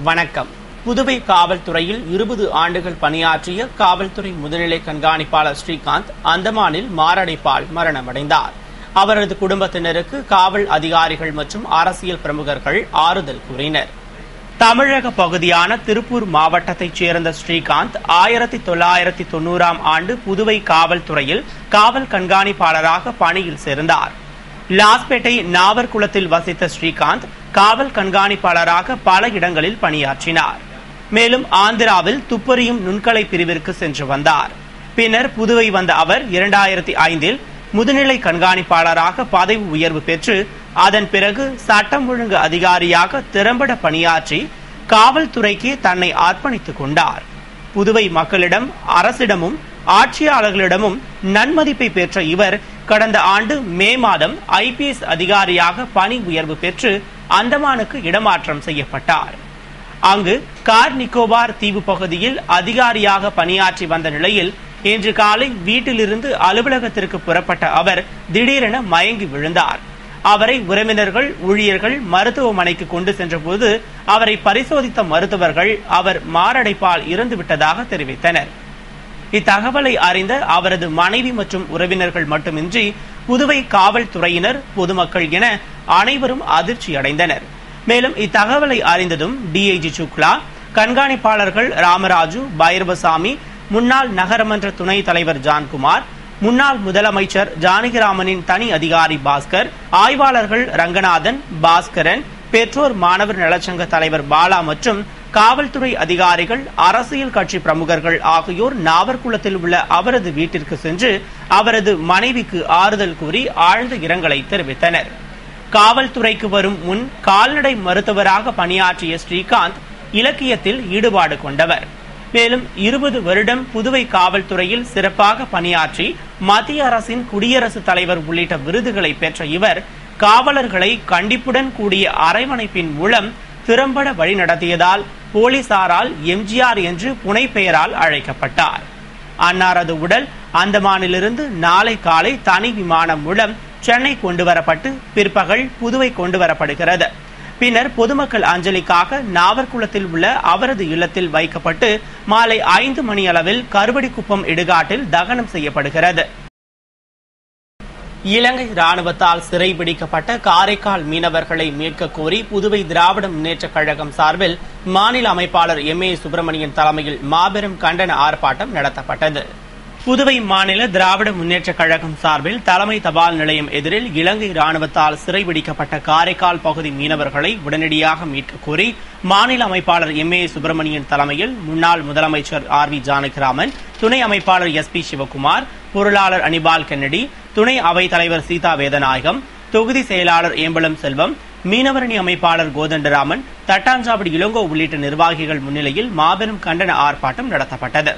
வணக்கம். புதுவை காவல்துறையில் 20 ஆண்டுகள் பணியாற்றிய காவல்துறை முதுநிலை கண்காணிப்பாளர் ஸ்ரீகாந்த் அந்தமானில் மாரடைப்பால் மரணமடைந்தார். அவரது குடும்பத்தினருக்கு காவல் அதிகாரிகள் மற்றும் அரசியல் பிரமுகர்கள் ஆறுதல் கூறினர். தமிழக பகுதியான திருப்பூர் மாவட்டத்தைச் சேர்ந்த ஸ்ரீகாந்த் 1990ஆம் ஆண்டு புதுவை காவல்துறையில் காவல் கண்காணிப்பாளராக பணியில் சேர்ந்தார். லாஸ்பேட்டை நாவர்குளத்தில் வசித்த ஸ்ரீகாந்த் காவல் கண்காணிப்பாளராக பல இடங்களில் பணியாற்றினார். மேலும் ஆந்திராவில் துப்பறியும் நுண்கலை பிரிவிற்கு சென்று வந்தார். பின்னர் புதுவை வந்த அவர் 2005இல் முதுநிலை கண்காணிப்பாளராக பதவி உயர்வு பெற்று அதன் பிறகு சட்டம் ஒழுங்கு அதிகாரியாக திறம்பட பணியாற்றி காவல்துறைக்கு தன்னை அர்ப்பணித்துக் கொண்டார். புதுவை மக்களிடம், அரசிடமும் ஆட்சியாளர்களிடமும் நன்மதிப்பை பெற்ற இவர் கடந்த ஆண்டு மே மாதம் IPS அதிகாரியாக பணி உயர்வு பெற்று அந்தமானுக்கு இடமாற்றம் செய்யப்பட்டார். அங்கு கார் நிக்கோபார் தீவு பகுதியில் அதிகாரியாக பணியாற்றி வந்த நிலையில் இன்று காலை வீட்டிலிருந்து அலுவலகத்திற்கு புறப்பட்ட அவர் திடீரென மயங்கி விழுந்தார். அவரை உறவினர்கள், ஊழியர்கள் மருத்துவமனைக்கு கொண்டு சென்றபோது அவரை பரிசோதித்த மருத்துவர்கள் அவர் மாரடைப்பால் இறந்துவிட்டதாக தெரிவித்தனர். இத்தகவலை அறிந்த அவரது மனைவி மற்றும் உறவினர்கள் மட்டுமின்றி புதுவை காவல்துறையினர், பொதுமக்கள் என அனைவரும் அதிர்ச்சி அடைந்தனர். மேலும் இத்தகவலை அறிந்ததும் DIG சுக்லா, கண்காணிப்பாளர்கள் ராமராஜு, பைரவசாமி, முன்னாள் நகரமன்ற துணைத் தலைவர் ஜான்குமார், முன்னாள் முதலமைச்சர் ஜானகிராமனின் தனி அதிகாரி பாஸ்கர், ஆய்வாளர்கள் ரங்கநாதன், பாஸ்கரன், பெற்றோர் மாணவர் நலச்சங்க தலைவர் பாலா மற்றும் காவல்துறை அதிகாரிகள், அரசியல் கட்சி பிரமுகர்கள் ஆகியோர் நாவர்குளத்தில் உள்ள அவரது வீட்டிற்கு சென்று அவரது மனைவிக்கு ஆறுதல் கூறி ஆழ்ந்த இரங்கலை தெரிவித்தனர். காவல்துறைக்கு வரும் முன் கால்நடை மருத்துவராக பணியாற்றிய ஸ்ரீகாந்த் இலக்கியத்தில் ஈடுபாடு கொண்டவர். மேலும் 20 வருடம் புதுவை காவல்துறையில் சிறப்பாக பணியாற்றி மத்திய அரசின் குடியரசுத் தலைவர் உள்ளிட்ட விருதுகளை பெற்ற இவர் காவலர்களை கண்டிப்புடன் கூடிய அரவணைப்பின் மூலம் திறம்பட வழிநடத்தியதால் போலீசாரால் MGR என்று புனைப்பெயரால் அழைக்கப்பட்டார். அன்னாரது உடல் அந்தமானிலிருந்து நாளை காலை தனி விமானம் மூலம் சென்னை கொண்டுவரப்பட்டு பிற்பகல் புதுவை கொண்டுவரப்படுகிறது. பின்னர் பொதுமக்கள் அஞ்சலிக்காக நாவர்குளத்தில் உள்ள அவரது இல்லத்தில் வைக்கப்பட்டு மாலை 5 மணி அளவில் கருவடிக்குப்பம் இடுகாட்டில் தகனம் செய்யப்படுகிறது. இலங்கை ராணுவத்தால் சிறைபிடிக்கப்பட்ட காரைக்கால் மீனவர்களை மீட்க கோரி புதுவை திராவிட முன்னேற்றக் கழகம் சார்பில் மாநில அமைப்பாளர் MA சுப்பிரமணியன் தலைமையில் மாபெரும் கண்டன ஆர்ப்பாட்டம் நடத்தப்பட்டது. புதுவை மாநில திராவிட முன்னேற்றக் கழகம் சார்பில் தலைமை தபால் நிலையம் எதிரில் இலங்கை ராணுவத்தால் சிறைபிடிக்கப்பட்ட காரைக்கால் பகுதி மீனவர்களை உடனடியாக மீட்க கோரி மாநில அமைப்பாளர் MA சுப்பிரமணியன் தலைமையில் முன்னாள் முதலமைச்சர் RV ஜானகிராமன், துணை அமைப்பாளர் SP சிவகுமார், பொருளாளர் அனிபால் கென்னடி, துணை அவைத் தலைவர் சீதா வேதநாயகம், தொகுதி செயலாளர் ஏம்பலம் செல்வம், மீனவரணி அமைப்பாளர் கோதண்டராமன், தட்டாஞ்சாவடி இளங்கோ உள்ளிட்ட நிர்வாகிகள் முன்னிலையில் மாபெரும் கண்டன ஆர்ப்பாட்டம் நடத்தப்பட்டது.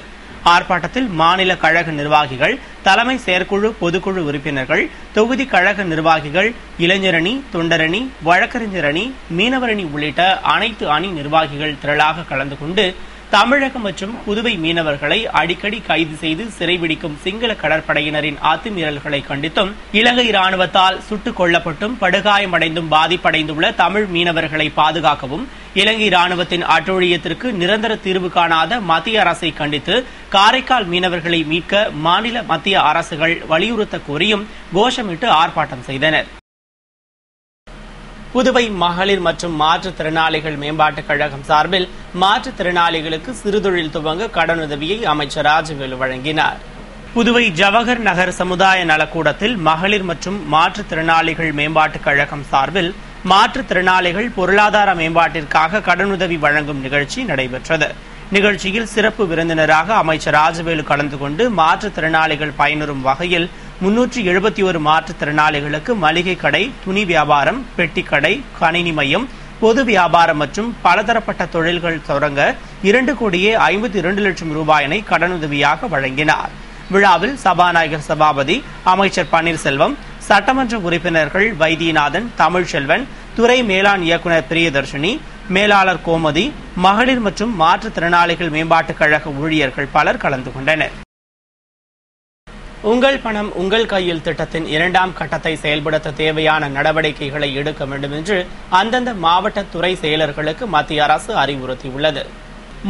ஆர்ப்பாட்டத்தில் மாநில கழக நிர்வாகிகள், தலைமை செயற்குழு, பொதுக்குழு உறுப்பினர்கள், தொகுதி கழக நிர்வாகிகள், இளைஞரணி, தொண்டரணி, வழக்கறிஞரணி, மீனவரணி உள்ளிட்ட அனைத்து அணி நிர்வாகிகள் திரளாக கலந்து கொண்டு தமிழகம் மற்றும் புதுவை மீனவர்களை அடிக்கடி கைது செய்து சிறைபிடிக்கும் சிங்கள கடற்படையினரின் அத்துமீறல்களை கண்டித்தும், இலங்கை ராணுவத்தால் சுட்டுக் கொல்லப்பட்டும் படுகாயமடைந்தும் பாதிப்படைந்துள்ள தமிழ் மீனவர்களை பாதுகாக்கவும், இலங்கை ராணுவத்தின் அட்டூழியத்திற்கு நிரந்தர தீர்வு காணாத மத்திய அரசை கண்டித்து காரைக்கால் மீனவர்களை மீட்க மாநில, மத்திய அரசுகள் வலியுறுத்த கோரியும் கோஷமிட்டு ஆர்ப்பாட்டம் செய்தனர். புதுவை மகளிர் மற்றும் மாற்றுத்திறனாளிகள் மேம்பாட்டுக் கழகம் சார்பில் மாற்றுத்திறனாளிகளுக்கு சிறுதொழில் துவங்க கடனுதவியை அமைச்சர் ராஜவேலு வழங்கினார். புதுவை ஜவஹர் நகர் சமுதாய நலக்கூடத்தில் மகளிர் மற்றும் மாற்றுத்திறனாளிகள் மேம்பாட்டுக் கழகம் சார்பில் மாற்றுத்திறனாளிகள் பொருளாதார மேம்பாட்டிற்காக கடனுதவி வழங்கும் நிகழ்ச்சி நடைபெற்றது. நிகழ்ச்சியில் சிறப்பு விருந்தினராக அமைச்சர் ராஜவேலு கலந்து கொண்டு மாற்றுத்திறனாளிகள் பயனுறும் வகையில் 371 மாற்றுத்திறனாளிகளுக்கு மளிகை கடை, துணி வியாபாரம், பெட்டிக்கடை, கணினி மையம், பொது வியாபாரம் மற்றும் பலதரப்பட்ட தொழில்கள் தொடங்க 2,52 லட்சம் ரூபாயினை கடனுதவியாக வழங்கினார். விழாவில் சபாநாயகர் சபாபதி, அமைச்சர் பன்னீர்செல்வம், சட்டமன்ற உறுப்பினர்கள் வைத்தியநாதன், தமிழ்செல்வன், துறை மேலாண் இயக்குநர் பிரியதர்ஷினி, மேலாளர் கோமதி, மகளிர் மற்றும் மாற்றுத்திறனாளிகள் மேம்பாட்டுக் கழக ஊழியர்கள் பலர் கலந்து கொண்டனர். உங்கள் பணம் உங்கள் கையில் திட்டத்தின் 2ஆம் கட்டத்தை செயல்படுத்த தேவையான நடவடிக்கைகளை எடுக்க வேண்டும் என்று அந்தந்த மாவட்ட துறை செயலர்களுக்கு மத்திய அரசு அறிவுறுத்தியுள்ளது.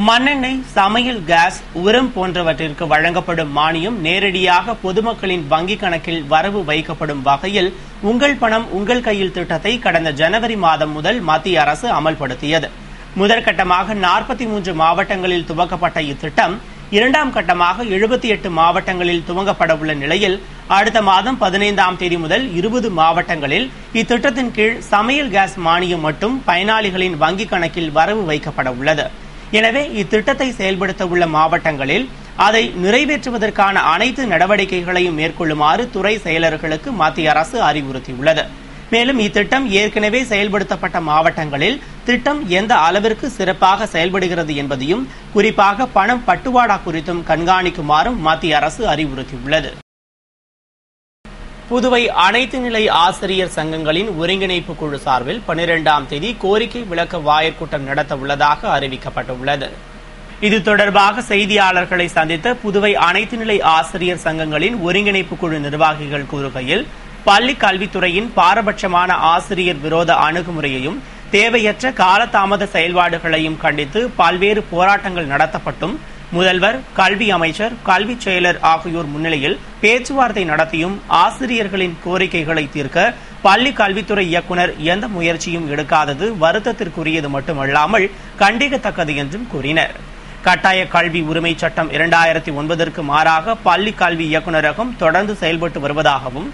மண்ணெண்ணெய், சமையல் கேஸ், உரம் போன்றவற்றிற்கு வழங்கப்படும் மானியம் நேரடியாக பொதுமக்களின் வங்கிக் கணக்கில் வரவு வைக்கப்படும் வகையில் உங்கள் பணம் உங்கள் கையில் திட்டத்தை கடந்த ஜனவரி மாதம் முதல் மத்திய அரசு அமல்படுத்தியது. முதற்கட்டமாக 43 மாவட்டங்களில் துவக்கப்பட்ட இத்திட்டம் 2ஆம் கட்டமாக 78 மாவட்டங்களில் துவங்கப்பட உள்ள நிலையில் அடுத்த மாதம் 15ஆம் தேதி முதல் 20 மாவட்டங்களில் இத்திட்டத்தின் கீழ் சமையல் கேஸ் மானியம் மட்டும் பயனாளிகளின் வங்கிக் கணக்கில் வரவு வைக்கப்பட உள்ளது. எனவே இத்திட்டத்தை செயல்படுத்த உள்ள மாவட்டங்களில் அதை நிறைவேற்றுவதற்கான அனைத்து நடவடிக்கைகளையும் மேற்கொள்ளுமாறு துறை செயலர்களுக்கு மத்திய அரசு அறிவுறுத்தியுள்ளது. மேலும் இத்திட்டம் ஏற்கனவே செயல்படுத்தப்பட்ட மாவட்டங்களில் திட்டம் எந்த அளவிற்கு சிறப்பாக செயல்படுகிறது என்பதையும் குறிப்பாக பணம் பட்டுவாடா குறித்தும் கண்காணிக்குமாறும் மத்திய அரசு அறிவுறுத்தியுள்ளது. புதுவை அனைத்து நிலை ஆசிரியர் சங்கங்களின் ஒருங்கிணைப்பு குழு சார்பில் 12ஆம் தேதி கோரிக்கை விளக்க வாயிற் கூட்டம் நடத்த உள்ளதாக அறிவிக்கப்பட்டுள்ளது. இது தொடர்பாக செய்தியாளர்களை சந்தித்த புதுவை அனைத்து நிலை ஆசிரியர் சங்கங்களின் ஒருங்கிணைப்பு குழு நிர்வாகிகள் கூறுகையில், பள்ளி கல்வித்துறையின் பாரபட்சமான ஆசிரியர் விரோத அணுகுமுறையையும் தேவையற்ற காலதாமத செயல்பாடுகளையும் கண்டித்து பல்வேறு போராட்டங்கள் நடத்தப்பட்டும் முதல்வர், கல்வி அமைச்சர், கல்வி செயலர் ஆகியோர் முன்னிலையில் பேச்சுவார்த்தை நடத்தியும் ஆசிரியர்களின் கோரிக்கைகளை தீர்க்க பள்ளி கல்வித்துறை இயக்குநர் எந்த முயற்சியும் எடுக்காதது வருத்தத்திற்குரியது மட்டுமல்லாமல் கண்டிக்கத்தக்கது என்றும் கூறினர். கட்டாய கல்வி உரிமை சட்டம் 2009ற்கு மாறாக பள்ளி கல்வி இயக்குநரகம் தொடர்ந்து செயல்பட்டு வருவதாகவும்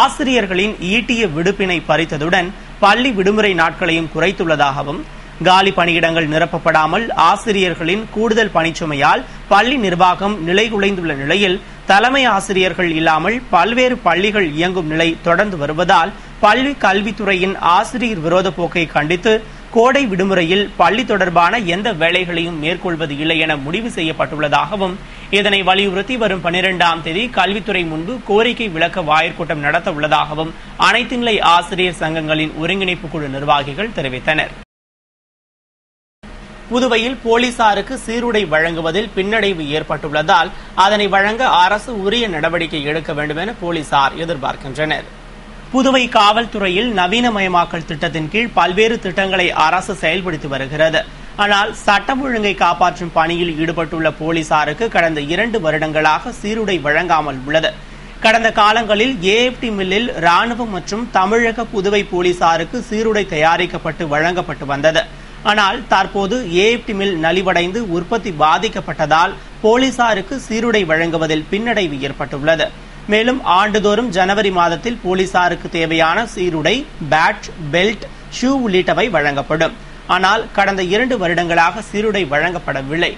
ஆசிரியர்களின் ஈட்டிய விடுப்பினை பறித்ததுடன் பள்ளி விடுமுறை நாட்களையும் குறைத்துள்ளதாகவும் காலி பணியிடங்கள் நிரப்பப்படாமல் ஆசிரியர்களின் கூடுதல் பணிச்சுமையால் பள்ளி நிர்வாகம் நிலைகுலைந்துள்ள நிலையில் தலைமை ஆசிரியர்கள் இல்லாமல் பல்வேறு பள்ளிகள் இயங்கும் நிலை தொடர்ந்து வருவதால் பள்ளி கல்வித்துறையின் ஆசிரியர் விரோத போக்கை கண்டித்து கோடை விடுமுறையில் பள்ளி தொடர்பான எந்த வேலைகளையும் மேற்கொள்வது இல்லை என முடிவு செய்யப்பட்டுள்ளதாகவும் இதனை வலியுறுத்தி வரும் 12ஆம் தேதி கல்வித்துறை முன்பு கோரிக்கை விளக்க வாயிற்கூட்டம் நடத்த உள்ளதாகவும் அனைத்து நிலை ஆசிரியர் சங்கங்களின் ஒருங்கிணைப்பு குழு நிர்வாகிகள் தெரிவித்தனர். புதுவையில் போலீசாருக்கு சீருடை வழங்குவதில் பின்னடைவு ஏற்பட்டுள்ளதால் அதனை வழங்க அரசு உரிய நடவடிக்கை எடுக்க வேண்டும் என போலீசார் எதிர்பார்க்கின்றனர். புதுவை காவல்துறையில் நவீனமயமாக்கல் திட்டத்தின் கீழ் பல்வேறு திட்டங்களை அரசு செயல்படுத்தி வருகிறது. ஆனால் சட்டம் ஒழுங்கை காப்பாற்றும் பணியில் ஈடுபட்டுள்ள போலீசாருக்கு கடந்த 2 வருடங்களாக சீருடை வழங்காமல் உள்ளது. கடந்த காலங்களில் ஏஎப்டி மில்லில் ராணுவம் மற்றும் தமிழக புதுவை போலீசாருக்கு சீருடை தயாரிக்கப்பட்டு வழங்கப்பட்டு வந்தது. ஆனால் தற்போது ஏஎப்டி மில் நலிவடைந்து உற்பத்தி பாதிக்கப்பட்டதால் போலீசாருக்கு சீருடை வழங்குவதில் பின்னடைவு ஏற்பட்டுள்ளது. மேலும் ஆண்டுதோறும் ஜனவரி மாதத்தில் போலீசாருக்கு தேவையான சீருடை, பேட்ஜ், பெல்ட், ஷூ உள்ளிட்டவை வழங்கப்படும். ஆனால் கடந்த 2 வருடங்களாக சீருடை வழங்கப்படவில்லை.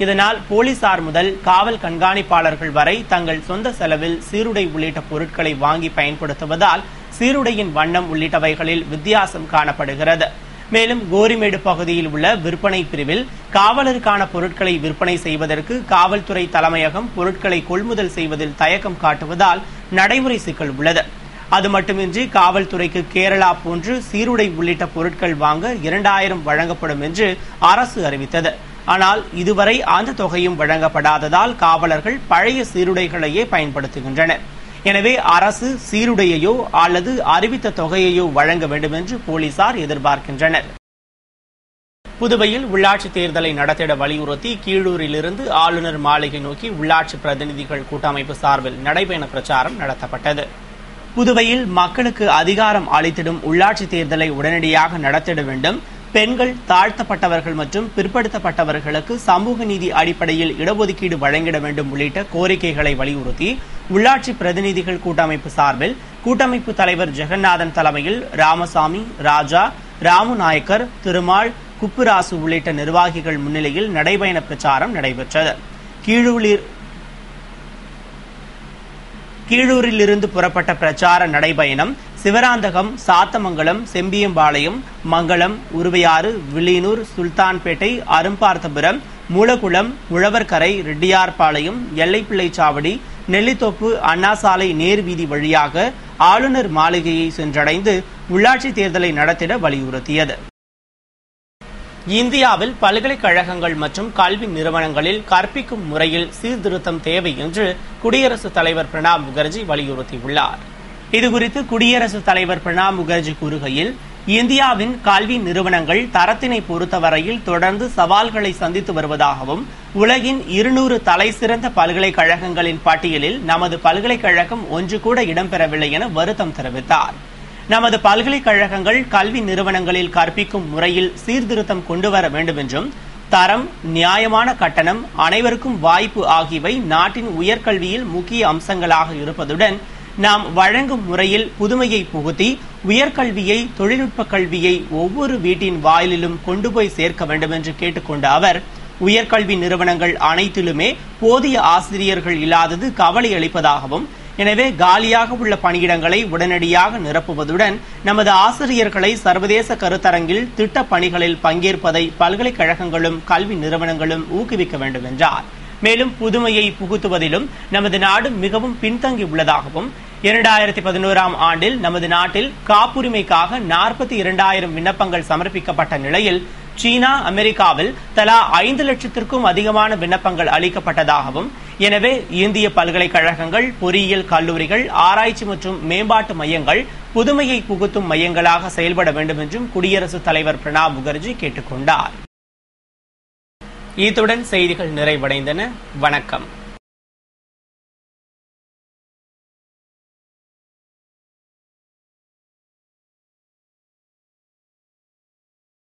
இதனால் போலீசார் முதல் காவல் கண்காணிப்பாளர்கள் வரை தங்கள் சொந்த செலவில் சீருடை உள்ளிட்ட பொருட்களை வாங்கி பயன்படுத்துவதால் சீருடையின் வண்ணம் உள்ளிட்டவைகளில் வித்தியாசம் காணப்படுகிறது. மேலும் கோரிமேடு பகுதியில் உள்ள விற்பனை பிரிவில் காவலருக்கான பொருட்களை விற்பனை செய்வதற்கு காவல்துறை தலைமையகம் பொருட்களை கொள்முதல் செய்வதில் தயக்கம் காட்டுவதால் நடைமுறை சிக்கல் உள்ளது. அது மட்டுமின்றி காவல்துறைக்கு கேரளா போன்று சீருடை உள்ளிட்ட பொருட்கள் வாங்க 2000 வழங்கப்படும் என்று அரசு அறிவித்தது. ஆனால் இதுவரை அந்த தொகையும் வழங்கப்படாததால் காவலர்கள் பழைய சீருடைகளையே பயன்படுத்துகின்றனர். எனவே அரசு சீருடையையோ அல்லது அறிவித்த தொகையையோ வழங்க வேண்டும் என்று போலீசார் எதிர்பார்க்கின்றனர். புதுவையில் உள்ளாட்சி தேர்தலை நடத்திட வலியுறுத்தி கீழூரிலிருந்து ஆளுநர் மாளிகை நோக்கி உள்ளாட்சி பிரதிநிதிகள் கூட்டமைப்பு சார்பில் நடைபயண பிரச்சாரம் நடத்தப்பட்டது. புதுவையில் மக்களுக்கு அதிகாரம் அளித்திடும் உள்ளாட்சி தேர்தலை உடனடியாக நடத்திட வேண்டும், பெண்கள், தாழ்த்தப்பட்டவர்கள் மற்றும் பிற்படுத்தப்பட்டவர்களுக்கு சமூக நீதி அடிப்படையில் இடஒதுக்கீடு வழங்கிட வேண்டும் உள்ளிட்ட கோரிக்கைகளை வலியுறுத்தி உள்ளாட்சி பிரதிநிதிகள் கூட்டமைப்பு சார்பில் கூட்டமைப்பு தலைவர் ஜெகநாதன் தலைமையில் ராமசாமி, ராஜா, ராமுநாயக்கர், திருமால், குப்புராசு உள்ளிட்ட நிர்வாகிகள் முன்னிலையில் நடைபயண பிரச்சாரம் நடைபெற்றது. கீழூரிலிருந்து புறப்பட்ட பிரச்சார நடைபயணம் சிவராந்தகம், சாத்தமங்கலம், செம்பியம்பாளையம், மங்களம், உருவையாறு, வில்லியனூர், சுல்தான்பேட்டை, அரும்பார்த்தபுரம், மூலகுளம், உழவர்கரை, ரெட்டியார்பாளையம், எல்லைப்பிள்ளைச்சாவடி, நெல்லித்தோப்பு, அண்ணாசாலை நேர்வீதி வழியாக ஆளுநர் மாளிகையை சென்றடைந்து உள்ளாட்சி தேர்தலை நடத்திட வலியுறுத்தியது. இந்தியாவில் பல்கலைக்கழகங்கள் மற்றும் கல்வி நிறுவனங்களில் கற்பிக்கும் முறையில் சீர்திருத்தம் தேவை என்று குடியரசுத் தலைவர் பிரணாப் முகர்ஜி வலியுறுத்தியுள்ளார். இதுகுறித்து குடியரசுத் தலைவர் பிரணாப் முகர்ஜி கூறுகையில், இந்தியாவின் கல்வி நிறுவனங்கள் தரத்தினை பொறுத்தவரையில் தொடர்ந்து சவால்களை சந்தித்து வருவதாகவும், உலகின் 200 தலைசிறந்த பல்கலைக்கழகங்களின் பட்டியலில் நமது பல்கலைக்கழகம் ஒன்று கூட இடம்பெறவில்லை என வருத்தம் தெரிவித்தார். நமது பல்கலைக்கழகங்கள் கல்வி நிறுவனங்களில் கற்பிக்கும் முறையில் சீர்திருத்தம் கொண்டுவர வேண்டும் என்றும், தரம், நியாயமான கட்டணம், அனைவருக்கும் வாய்ப்பு ஆகியவை நாட்டின் உயர்கல்வியில் முக்கிய அம்சங்களாக இருப்பதுடன், நாம் வழங்கும் முறையில் புதுமையை புகுத்தி உயர்கல்வியை, தொழில்நுட்ப கல்வியை ஒவ்வொரு வீட்டின் வாயிலிலும் கொண்டு போய் சேர்க்க வேண்டும் என்று கேட்டுக்கொண்ட அவர், உயர்கல்வி நிறுவனங்கள் அனைத்திலுமே போதிய ஆசிரியர்கள் இல்லாதது கவலை அளிப்பதாகவும், எனவே காலியாக உள்ள பணியிடங்களை உடனடியாக நிரப்புவதுடன் நமது ஆசிரியர்களை சர்வதேச கருத்தரங்கில் திட்ட பணிகளில் பங்கேற்பதை பல்கலைக்கழகங்களும் கல்வி நிறுவனங்களும் ஊக்குவிக்க வேண்டும் என்றார். மேலும் புதுமையை புகுத்துவதிலும் நமது நாடு மிகவும் பின்தங்கி உள்ளதாகவும், 2011ஆம் ஆண்டில் நமது நாட்டில் காப்புரிமைக்காக 42,000 விண்ணப்பங்கள் சமர்ப்பிக்கப்பட்ட நிலையில், சீனா, அமெரிக்காவில் தலா 5 லட்சத்திற்கும் அதிகமான விண்ணப்பங்கள் அளிக்கப்பட்டதாகவும், எனவே இந்திய பல்கலைக்கழகங்கள், பொறியியல் கல்லூரிகள், ஆராய்ச்சி மற்றும் மேம்பாட்டு மையங்கள் புதுமையை புகுத்தும் மையங்களாக செயல்பட வேண்டும் என்றும் குடியரசுத் தலைவர் பிரணாப் முகர்ஜி கேட்டுக் கொண்டார். இத்துடன் செய்திகள் நிறைவடைந்தன. வணக்கம்.